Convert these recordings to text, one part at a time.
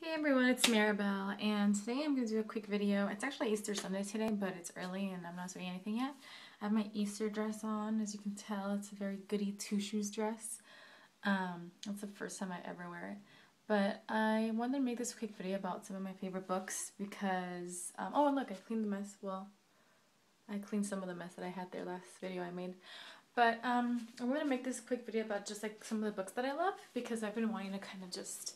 Hey everyone, it's Maribel, and today I'm going to do a quick video. It's actually Easter Sunday today, but it's early and I'm not doing anything yet. I have my Easter dress on. As you can tell, it's a very goody two-shoes dress. That's the first time I ever wear it. But I wanted to make this quick video about some of my favorite books because, oh, and look, I cleaned the mess. Well, I cleaned some of the mess that I had there last video I made. But I'm going to make this quick video about just like some of the books that I love because I've been wanting to kind of just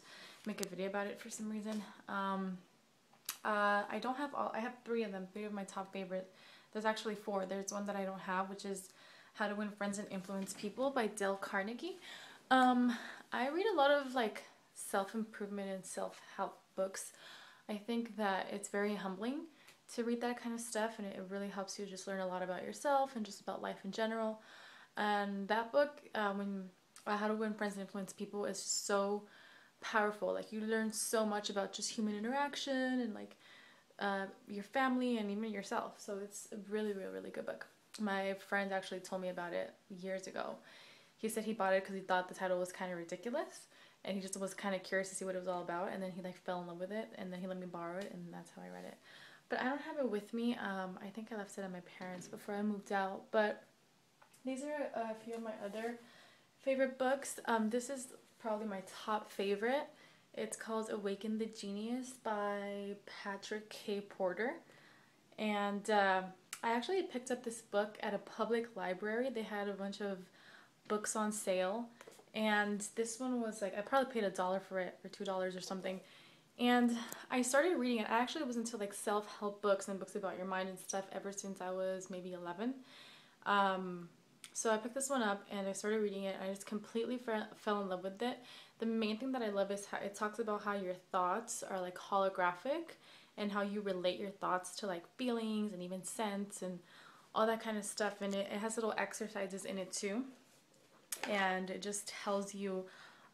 make a video about it for some reason. I don't have all, I have three of them, three of my top favorite. There's actually four. There's one that I don't have, which is How to Win Friends and Influence People by Dale Carnegie. I read a lot of like self-improvement and self-help books. I think that it's very humbling to read that kind of stuff, and it really helps you just learn a lot about yourself and just about life in general. And that book, How to Win Friends and Influence People, is so powerful. Like, you learn so much about just human interaction and like your family and even yourself. So it's a really, really, really good book. My friend actually told me about it years ago. He said he bought it because he thought the title was kind of ridiculous, and he just was kind of curious to see what it was all about, and then he like fell in love with it, and then he let me borrow it, and that's how I read it. But I don't have it with me. I think I left it at my parents before I moved out. But these are a few of my other favorite books. This is probably my top favorite. It's called Awaken the Genius by Patrick K. Porter. And I actually picked up this book at a public library. They had a bunch of books on sale. And this one was like, I probably paid $1 for it, or $2 or something. And I started reading it. I actually was into like self-help books and books about your mind and stuff ever since I was maybe 11. So I picked this one up and I started reading it. I just completely fell in love with it. The main thing that I love is how it talks about how your thoughts are like holographic and how you relate your thoughts to like feelings and even scents and all that kind of stuff. And it has little exercises in it too. And it just tells you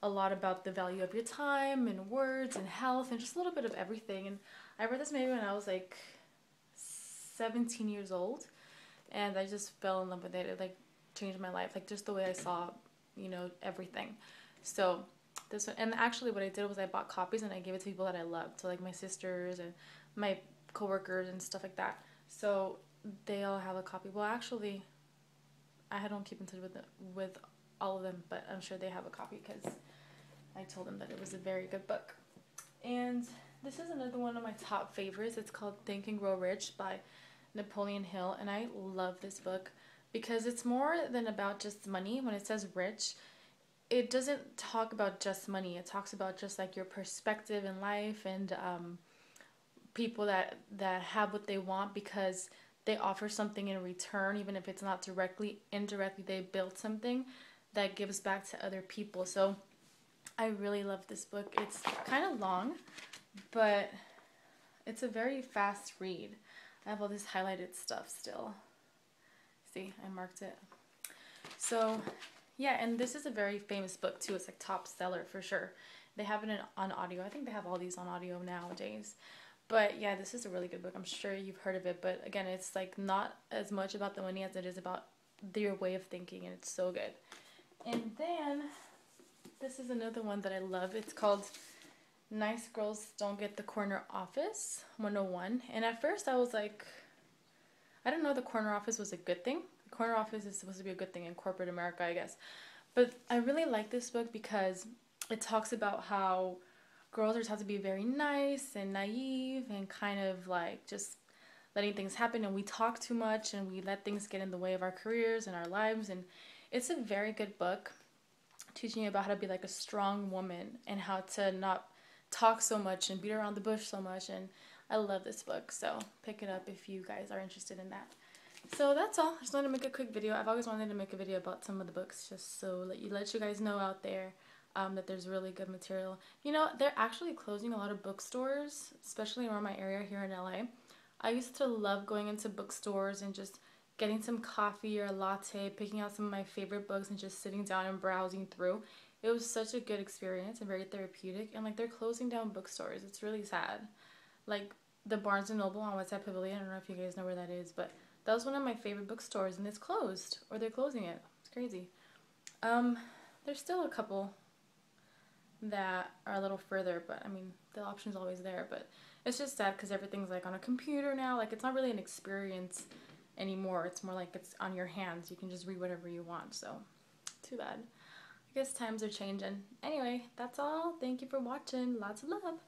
a lot about the value of your time and words and health and just a little bit of everything. And I read this maybe when I was like 17 years old, and I just fell in love with it. It like changed my life, like just the way I saw, you know, everything. So this one, and actually what I did was I bought copies and I gave it to people that I loved, so like my sisters and my coworkers and stuff like that. So they all have a copy. Well, actually, I don't keep in touch with all of them, but I'm sure they have a copy because I told them that it was a very good book. And this is another one of my top favorites. It's called Think and Grow Rich by Napoleon Hill, and I love this book because it's more than about just money. When it says rich, it doesn't talk about just money. It talks about just like your perspective in life and people that have what they want because they offer something in return, even if it's not directly. Indirectly, they build something that gives back to other people. So I really love this book. It's kind of long, but it's a very fast read. I have all this highlighted stuff still. See, I marked it. So yeah, and this is a very famous book too. It's like top seller for sure. They have it on audio. I think they have all these on audio nowadays. But yeah, this is a really good book. I'm sure you've heard of it. But again, it's like not as much about the money as it is about your way of thinking, and it's so good. And then this is another one that I love. It's called Nice Girls Don't Get the Corner Office 101. And at first I was like, I didn't know the corner office was a good thing. The corner office is supposed to be a good thing in corporate America, I guess. But I really like this book because it talks about how girls are taught to be very nice and naive and kind of like just letting things happen, and we talk too much and we let things get in the way of our careers and our lives. And it's a very good book teaching you about how to be like a strong woman and how to not talk so much and beat around the bush so much. And I love this book, so pick it up if you guys are interested in that. So that's all. I just wanted to make a quick video. I've always wanted to make a video about some of the books just so let you guys know out there that there's really good material. You know, they're actually closing a lot of bookstores, especially around my area here in LA. I used to love going into bookstores and just getting some coffee or a latte, picking out some of my favorite books and just sitting down and browsing through. It was such a good experience and very therapeutic. And like, they're closing down bookstores. It's really sad. Like the Barnes & Noble on West Side Pavilion, I don't know if you guys know where that is, but that was one of my favorite bookstores and it's closed, or they're closing it. It's crazy. There's still a couple that are a little further, but I mean, the option's always there. But it's just sad because everything's like on a computer now. Like, it's not really an experience anymore. It's more like it's on your hands. You can just read whatever you want. So, too bad. I guess times are changing. Anyway, that's all. Thank you for watching. Lots of love.